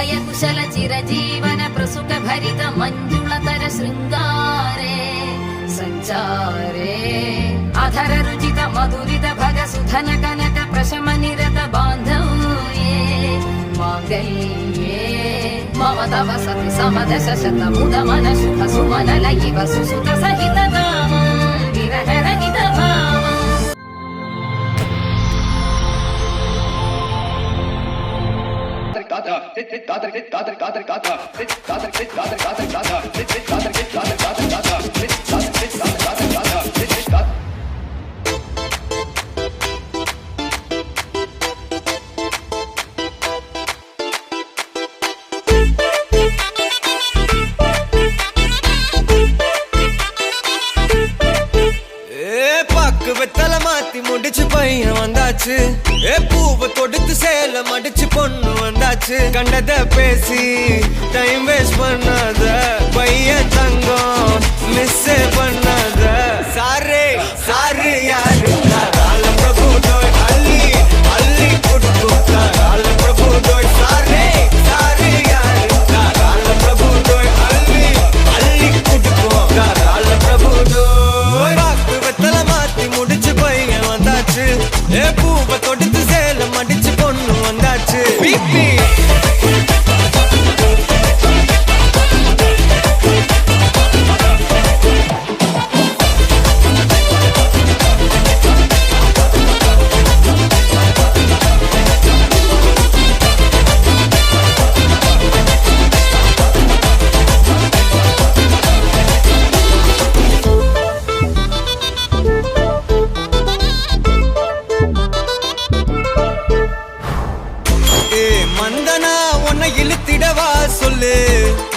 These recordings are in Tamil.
निर्भय कुशल चिरजीवन प्रसुख भरित मंजुलतर शृंगारे संचारे अधर रुचित मधुरित भग सुधन कनक प्रशम निरत बांधव्ये मांगल्ये मम तव सति समदश शत मुद मन शुभ सुमन लयिव सुसुत सहित काम विरह रहित भाव முடிச்சு பையன் வந்தாச்சு பூவை தொடுத்து சேலம் அடிச்சு பொண்ணு வந்தாச்சு கண்டத பேசி டைம் வேஸ்ட் பண்ணாத பையன் தங்கம் மிஸ் பண்ணாத சாரே சாரு யாரு கால பிரபு டோய் அள்ளி அள்ளி குடுக்கு கால பிரபு டோய் சாரே சாரு யாரு கால பிரபு டோய் அள்ளி அள்ளி குடுக்கு கால பிரபு டோய் பாக்கு வெத்தல மாத்தி முடிச்சு பையன் வந்தாச்சு பூவை தொடுத்து சேலம் அடிச்சு பொண்ணு வந்தாச்சு பிபி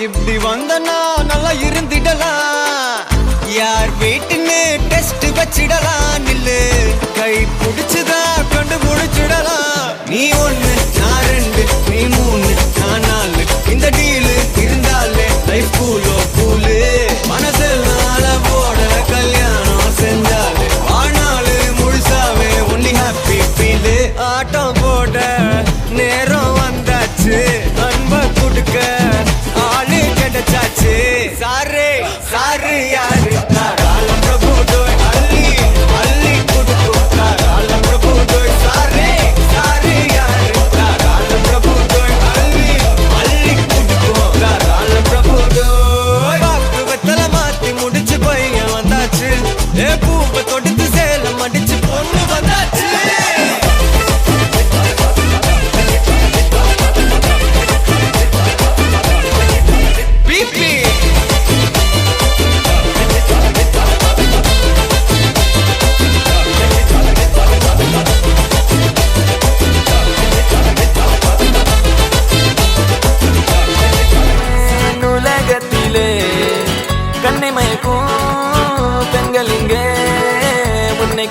இப்படி வந்தனா நல்லா இருந்திடலாம் யார் வீட்டுன்னு டெஸ்ட் வச்சிடலாம் நில்லு கை பிடிச்சுதா கண்டு முடிச்சிடலாம் நீ ஒண்ணு நான் ரெண்டு நீ மூணு நான் நாலு இந்த டீலு இருந்தாலே லைஃப் கூலோ கூலு மனசெல்லாம் போட கல்யாணம் செஞ்சாலே ஆனாலு முழுசாவே ஒன்லி ஹாப்பி ஃபீலு ஆட்டம் போட நேரம் வந்தாச்சு அன்பை கொடுக்க ஆளு கிடைச்சாச்சு சாரே சாரு யாரு கால பிரபு டோய் அள்ளி அள்ளி குடுக்கு கால பிரபு டோய் சாரே சாரு யாரு கால பிரபு டோய் அள்ளி அள்ளி குடுக்கு கால பிரபு டோய் பாக்கு வெத்தல மாத்தி முடிச்சு பையன் வந்தாச்சு பூவை தொடுத்து சேலம் அடிச்சு பொண்ணு வந்தாச்சு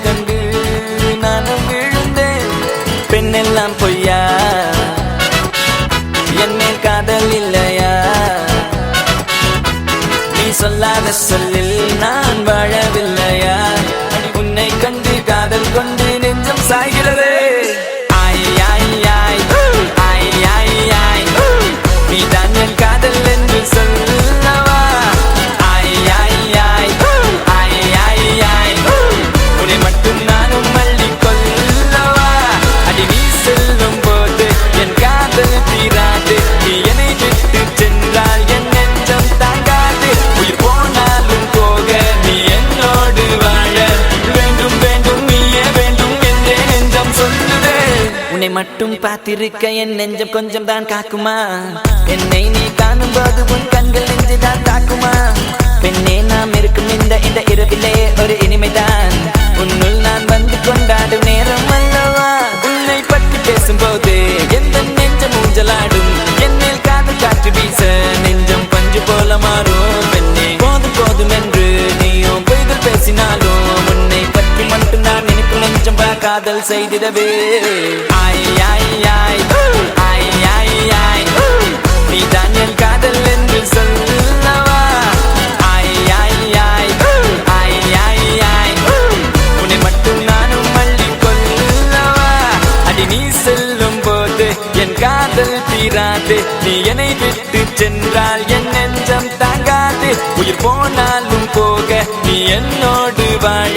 கண்டு நானும் விழுந்தேன் பெண்ணெல்லாம் பொய்யா என்னை காதல் இல்லையா நீ சொல்லாத சொல்லில் நான் வாழவில்லையா உன்னை கண்டு காதல் கொண்டு நெஞ்சம் சாய்கிறது ஆய் ஆய் ஆய் ஆய் ஆய் ஆய் நீ தான் என் காதல் என்று சொல்லவா ஆய் ஆய் ஆய் ஆய் ஆய் ஆய் உன்னை மட்டும் நானும் மல்லி கொல்லவா அடி நீ செல்லும் போது என் காதல் தீராது நீ என்னை விட்டு சென்றால் என் நெஞ்சம் தாங்காது உயிர் போனாலும் போக நீ என்னோடு வாழ வேண்டும் வேண்டும் நீயே வேண்டும் என்றே நெஞ்சம் சொல்லுதே உன்னை மட்டும் பார்த்திருக்க என் நெஞ்சம் கொஞ்சம் தான் காக்குமா என்னை நீ காணும் போது உன் கண்கள் நெஞ்சு தான் தாக்குமா பெண்ணே நாம் இருக்கும் இந்த இரவிலே ஒரு இனிமைதான் உன்னுள் நான் வந்து கொண்டாடும் நேரம் அல்லவா உன்னை பற்றி பேசும்போது எந்த நெஞ்சம் ஊஞ்சலாடும் என்னில் காதல் காற்று வீச நெஞ்சம் பஞ்சு போல மாறும் பெண்ணே போதும் போதும் என்று நீயும் பொய்கள் பேசினாலும் உன்னை பற்றி மட்டும் நான் நினைக்கும் நெஞ்சம் காதல் செய்திடவே ஆய் ஆய் ஆய் ஆய் ஆய் ஆய் நீ தான் என் காதல் என்று சொல்லவா ஆய் ஆய் ஆய் ஆய் ஆய் ஆய் உன்னை மட்டும் நானும் மல்லி கொல்லவா அடி நீ செல்லும் போது என் காதல் தீர தீராது நீ என்னை விட்டு சென்றால் என் நெஞ்சம் தாங்காது உயிர் போனாலும் போக நீ என்னோடு வாழ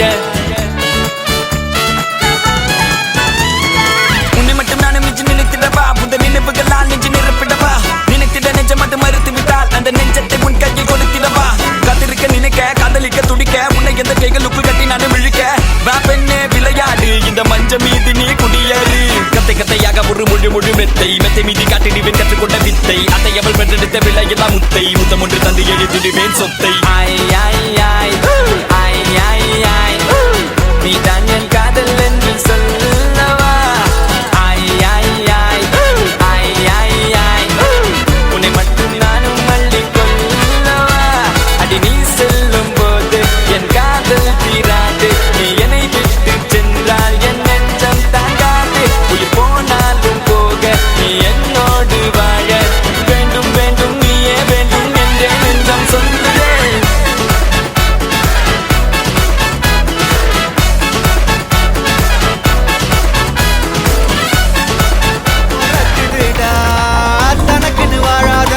உன்னை மட்டும் நானும் மிஞ்சி நினைத்திடவா புந்த நினைவுகளால் நெஞ்சு நிரப்பிடவா நினைத்திட நெஞ்சம் மட்டும் மறுத்து விட்டால் அந்த நெஞ்சத்தை உன் கையில் கொடுத்திடவா காத்திருக்க நினைக்க காதலிக்க துடிக்க உன்னை எந்த கைகளுக்குள் கட்டி நானும் விழிக்க வா பெண்ணே விளையாடு இந்த மஞ்ச மீது நீ குடியேறு கத்தை கத்தையாக ஒரு முழு மெத்தை மெத்தை மீதி காட்டிடுவேன் கற்றுக்கொண்ட வித்தை அத்தை அவள் பெற்றெடுத்த விலையெல்லாம் முத்தை முத்தம் ஒன்று தந்து எழுதிடுவேன் சொத்தை ஆய் ஆய் ஆய் ஆய் ஆய் ஆய் நீ தான் என் காதல் என்று சொல்லவா ஆய் ஆய் ஆய் ஆய் ஆய் ஆய் உன்னை மட்டும் நானும் மல்லி கொள்ளவா அடி நீ செல்லும் போது என் காதல் தீராது நீ என்னை விட்டு சென்றால் என் நெஞ்சம் தாங்காது உயிர் போனாலும் போக நீ என்னோடு வாழ வேண்டும் வேண்டும் நீயே வேண்டும் என்றே நெஞ்சம் சொல்லுதே தனக்குன்னு வாழாத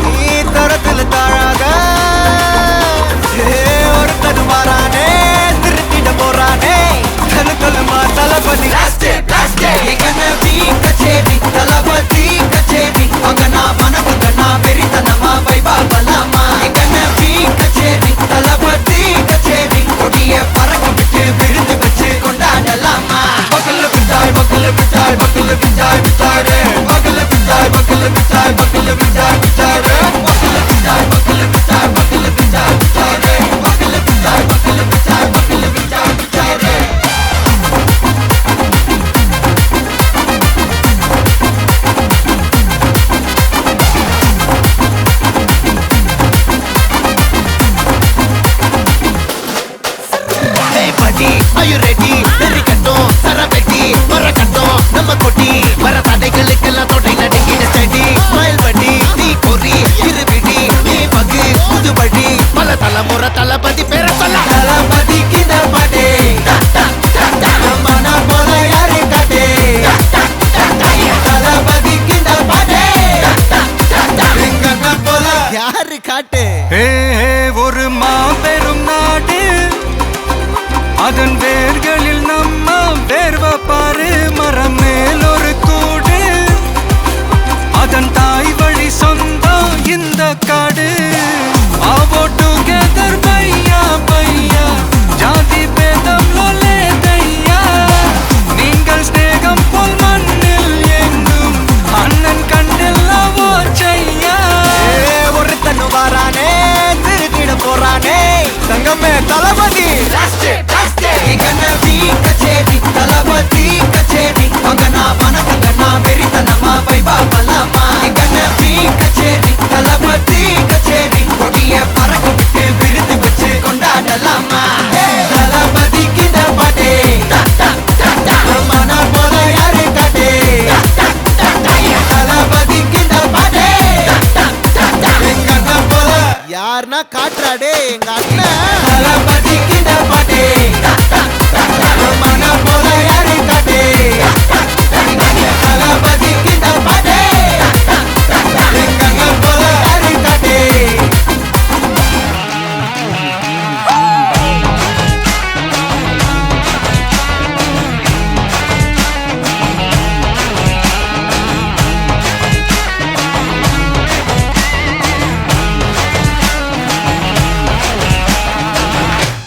நீ தரத்துல தாழாத ஒருத்தனு மாறானே திருத்திட போறானே தனக்குள்ளமா தளபதி தளபதி கச்சேரி அங்கனா மனபுங்கனா வெறித்தனமா வைபா பலாமா கச்சேரி தளபதி கச்சேரி கொடிய பறக்க விட்டு விருந்து வச்சு கொண்டாடலாமா பக்கல்ல பிட்டாய் பக்கல்ல பிட்டாய் பக்கல்ல பிட்டாய் பிட்டாரே பக்கல்ல பிட்டாய் பக்கல்ல பிட்டாய் பக்கல்ல பிட்டாய் பிட்டாரே பக்கல்ல பிட்டாய் பக்கல்ல பிட்டாய் பக்கல்ல பிட்டாய் பிட்டாரே பக்கல்ல பிட்டாய் பக்கல்ல பிட்டாய் பக்கல்ல பிட்டாய் பிட்டாரே buddy, are you ready? Very கட்டும் சரவெட்டி வர கட்டும் நம்ம கொட்டி வர தடைகளுக்கெல்லாம் தொடை நடுங்கிட ஸ்டடி ஸ்மைல் படி நீ பொறி இருவிடி நீ பகு புதுபடி பல தலைமுறை தளபதி பேர சொல்ல தளபதி கிந்த பாடே மன போல யாரே காட்டே தளபதி கிந்த பாடே எங்கண்ண போல யாரு காட்டு ஒரு மாபெரும் நாடு அதன் வேர்களில் நம்ம வேர்வ பாரு மரம் மேல் ஒரு கூடு அதன் தாய் வழி சொந்தம் இந்த காடு ஆவோ டுகெதர் பையா பையா ஜாதி பேதம் லோலே தையா நீங்கள் ஸ்நேகம் போல் மண்ணில் எங்கும் அண்ணன் கண்டில்லவோ செய்யா ஒருத்தனு வாரானே திருத்திட போறானே தங்கமே தளபதி கச்சேரி தளபதி கச்சேரி அங்கனா மனபுங்கனா வெறித்தனமா வைபா பலாமா கச்சேரி தளபதி கச்சேரி கொடிய பறக்க விட்டு விருந்து வச்சு கொண்டாடலாமா தளபதி கிட்ட பாட்டே மன போல யாரு காட்டே தளபதி கிட்ட பாட்டே எங்க அண்ணன் போல யாருன்னா காட்டுறாடே எங்க அண்ணன் தளபதி கிட்ட பாட்டே மன போல யாரு காட்டே தளபதி கிட்ட பாட்டே எங்க அண்ணன் போல யாரு காட்டே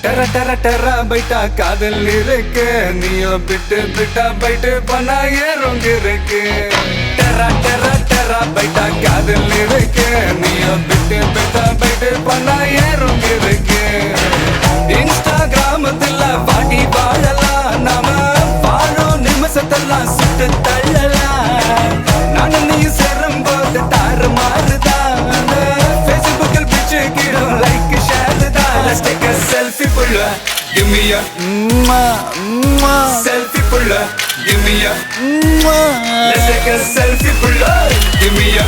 டெர டெர டெர பைட்டா காதல் இருக்கு நீயோ பிட்டு பிட்டா பைட்டு பண்ணா ஏறுங்க இருக்கு டெர டெர டெர பைட்டா காதல் இருக்கு நீயோ பிட்டு பிட்டா பைட்டு பண்ணா ஏறுங்க இருக்கு இன்ஸ்டாகிராமத்துல வாடி வாழலாம் நாம வாழும் நிமிஷத்தெல்லாம் சுட்டு தள்ளலாம் நானும் நீ சேரும் போது தாறு மாறுதான் ஃபேஸ்புக்கில் பிச்சு கீழும் லைக் ஷேர் தான் Let's take a selfie pulla, give me a selfie pulla, give me a Let's take a selfie pulla, give me a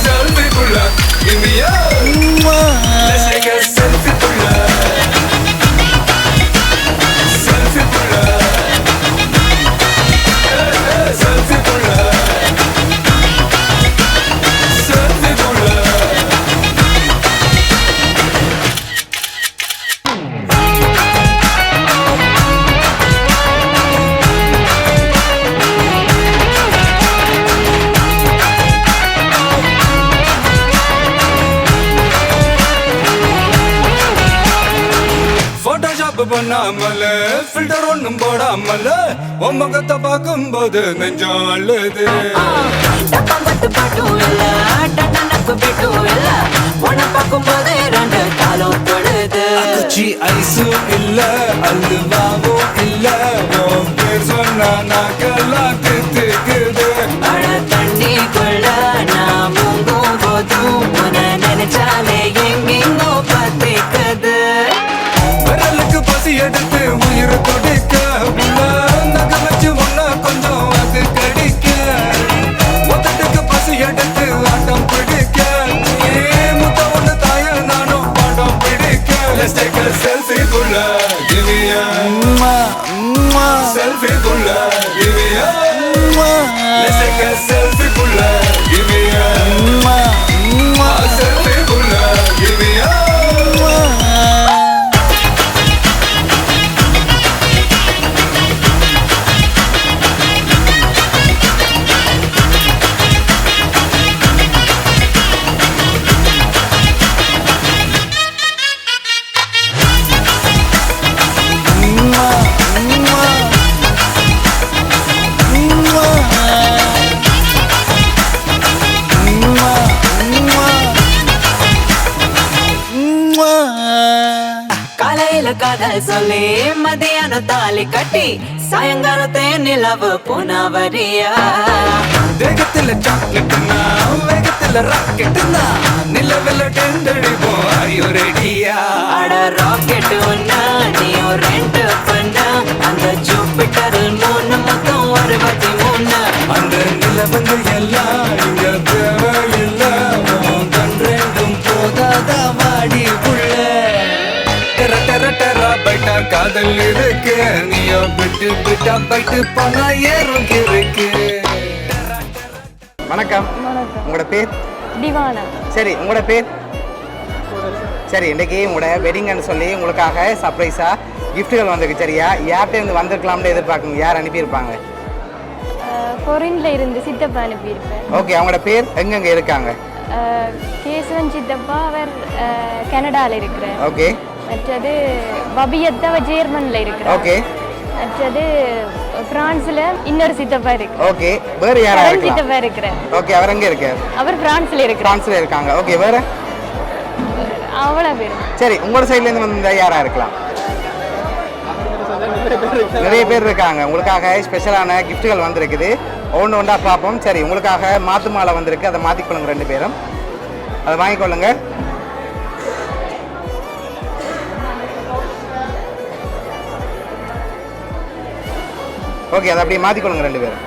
selfie pulla, give me a Let's take a selfie pulla, selfie pulla, selfie pulla. பண்ணாமல ஃபில்டர் ஒண்ணும் போடாமல உன் முகத்தை பார்க்கும்போது நெஞ்சம் அழுது டப்பாம்பட்டு பாட்டும் இல்ல டண்டனக்கு பிட்டும் இல்ல உன்னை பார்க்கும்போது ரெண்டு காலம் தொழுது குச்சி ஐஸும் இல்ல அல்வாவும் இல்ல உன் பேர் சொன்னா நாக்கெல்லாம் தித்துக்குது அட தண்ணிக்குள்ள நான் முங்கும் போதும் உன்னை நினைச்சாலே எங்கெங்கோ பத்திக்குது விரலுக்கு பசி எடுத்து உயிர் துடிக்க உள்ள நகை வச்சு ஒன்னா கொஞ்சம் அது கடிக்க மொத்தத்துக்கு பசி எடுத்து ஆட்டம் பிடிக்க முத்த ஒண்ணு தாய நானும் பாடம் பிடிக்க Let's take a selfie குள்ள give me a selfie குள்ள give me a Let's take a selfie குள்ள give me a selfie குள்ள give me a காலையில காதல் சொல்லி மதியானம் தாலி கட்டி சாயங்காலத்தை நிலவு புனவரியா தேகத்துல சாக்லேட்னா வேகத்துல ராக்கெட்னா நிலவில் டெண்டடிப்போம் ஐயோ ரெடியா அட ராக்கெட் ஒன்னா நீயும் ரெண்டு பண்ணா அந்த ஜூபிட்டரில் 3 மொத்தம் 63 அந்த நிலவங்க எல்லாம் இங்க தேவையில்ல உன் கண் ரெண்டும் போதாத வாடி புள்ள டெர டெர டெரா பைட்டா காதல் இருக்கு நீயோ விட்டு விட்டா பைட்டு போனா ஏறும் இருக்கு வணக்கம். உங்களோட பேர்? திவானா. சரி, உங்களோட பேர்? சரி, இன்றைக்கி உங்களோட வெட்டிங்னு சொல்லி உங்களுக்காக சர்ப்ரைஸாக கிஃப்ட்டுகள் வந்திருக்கு. சரியா? யார்கிட்ட இருந்து வந்திருக்கலாம்னு எதிர்பார்க்குங்க. யார் அனுப்பியிருப்பாங்க? கொரின்ல இருந்து சித்தப்பா அனுப்பியிருப்பேன். ஓகே, அவங்களோட பேர் எங்கெங்கே இருக்காங்க? கேசவன் சித்தப்பா அவர் கனடாவில் இருக்கிறார். ஓகே. மற்றது பபியத்தவ ஜெர்மனில் இருக்கிறார். ஓகே. மற்றது பிரான்ஸ்ல இன்னொரு சித்தப்பா இருக்கு. ஓகே, வேறு யாரா இருக்கலாம்? சித்தப்பா இருக்கிறார். ஓகே, அவர் எங்கே இருக்கார்? அவர் பிரான்ஸ்ல இருக்கிறார். பிரான்ஸ்ல இருக்காங்க. ஓகே, வேறு? அவ்வளோ பேர். சரி, உங்களோட சைட்லேருந்து வந்த யாரா இருக்கலாம்? நிறைய பேர் இருக்காங்க. உங்களுக்காக ஸ்பெஷலான கிஃப்ட்டுகள் வந்திருக்குது. ஒன்று ஒன்றா பார்ப்போம். சரி, உங்களுக்காக மாத்து மாலை வந்திருக்கு. அதை மாற்றிக்கொள்ளுங்க 2 பேரும். அதை வாங்கிக்கொள்ளுங்க. ஓகே, அதை அப்படியே மாற்றிக்கொள்ளுங்க 2 பேரும்.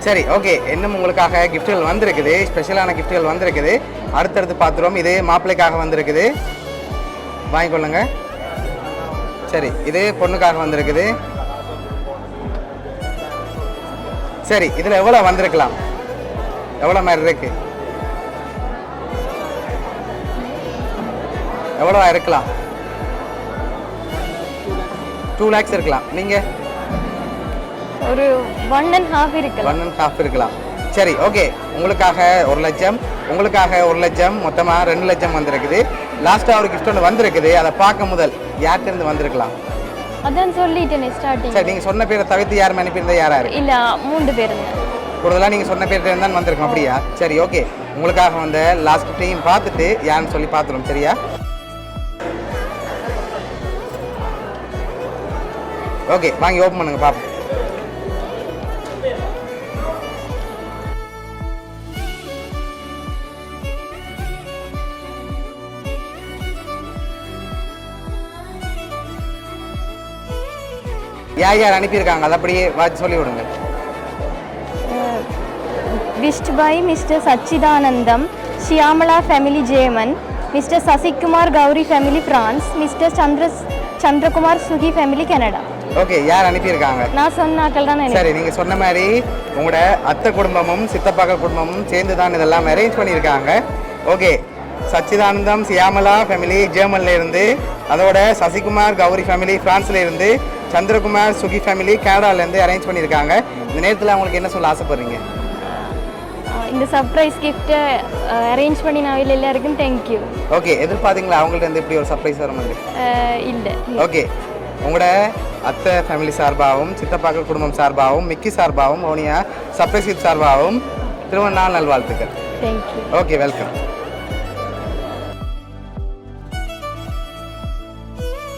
சரி, ஓகே. இன்னும் உங்களுக்காக கிஃப்ட்டுகள் வந்திருக்குது. ஸ்பெஷலான கிஃப்ட்டுகள் வந்திருக்குது. அடுத்தடுத்து பார்த்துருவோம். இது மாப்பிள்ளைக்காக வந்திருக்குது. வாங்கிக்கொள்ளுங்க. சரி, இது பொண்ணுக்காக வந்திருக்குது. சரி, இதில் எவ்வளோ வந்திருக்கலாம்? எவ்வளோ மாதிரி இருக்கு? எவ்வளோ இருக்கலாம்? 2 lakhs இருக்கலாம். நீங்கள்? ஒரு 1.5 இருக்கலாம். 1.5 இருக்கலாம். சரி, ஓகே. உங்களுக்காக 1 லட்சம், உங்களுக்காக 1 லட்சம், மொத்தமாக 2 லட்சம் வந்திருக்குது. லாஸ்ட்டாக ஒரு கிஃப்ட் ஒன்று வந்திருக்குது. அதை பார்க்க முதல் யார்கிட்டருந்து வந்திருக்கலாம்? அதான் சொல்லிட்டேன் ஸ்டார்டிங். சரி, நீங்கள் சொன்ன பேரை தவிர்த்து யாரும் அனுப்பியிருந்தா யாரா இருக்கு? இல்ல 3 பேர். கூடுதலாக நீங்கள் சொன்ன பேர்கிட்ட இருந்தால் வந்திருக்கோம். அப்படியா? சரி, ஓகே. உங்களுக்காக வந்த லாஸ்ட் டைம் பார்த்துட்டு யாருன்னு சொல்லி பார்த்துருவோம். சரியா? ஓகே, வாங்கி ஓப்பன் பண்ணுங்க பார்ப்போம். யார் யார் அனுப்பியிருக்காங்க அதை அப்படியே வாட்சி சொல்லி விடுங்க. Wished by Mr. Sachidanandam, Shyamala family German, Mr. Sasikumar Gauri family France, Mr. Chandrakumar Sugi family Canada. Okay, யார் அனுப்பியிருக்காங்க? நான் சொன்ன ஆக்கள் தான். சரி, நீங்கள் சொன்ன மாதிரி உங்களோட அத்தை குடும்பமும் சித்தப்பாக்கள் குடும்பமும் சேர்ந்து தான் இதெல்லாம் அரேஞ்ச் பண்ணியிருக்காங்க. ஓகே, சச்சிதானந்தம் சியாமலா ஃபேமிலி ஜெர்மனில் இருந்து, அதோட சசிகுமார் கௌரி ஃபேமிலி ஃப்ரான்ஸில் இருந்து, சந்திரகுமார் சுகி ஃபேமிலி கனடாலேருந்து அரேஞ்ச் பண்ணியிருக்காங்க. இந்த நேரத்தில் அவங்களுக்கு என்ன சொல்ல ஆசைப்படுறீங்க? இந்த சர்ப்ரைஸ் கிஃப்ட்டை அரேஞ்ச் பண்ணினாவில் எல்லாருக்கும் தேங்க்யூ. ஓகே, எதிர்பார்த்தீங்களா அவங்கள்ட்ட இருந்து இப்படி ஒரு சர்ப்ரைஸ் வர மாதிரி? இல்லை. ஓகே, உங்களோட அத்தை ஃபேமிலி சார்பாகவும் சித்தப்பாக்கள் குடும்பம் சார்பாகவும் மிக்கி சார்பாகவும் ஓனியா சர்ப்ரைஸ் கிஃப்ட் சார்பாகவும் திருமண நாள் நல்வாழ்த்துக்கள். தேங்க்யூ. Okay, welcome.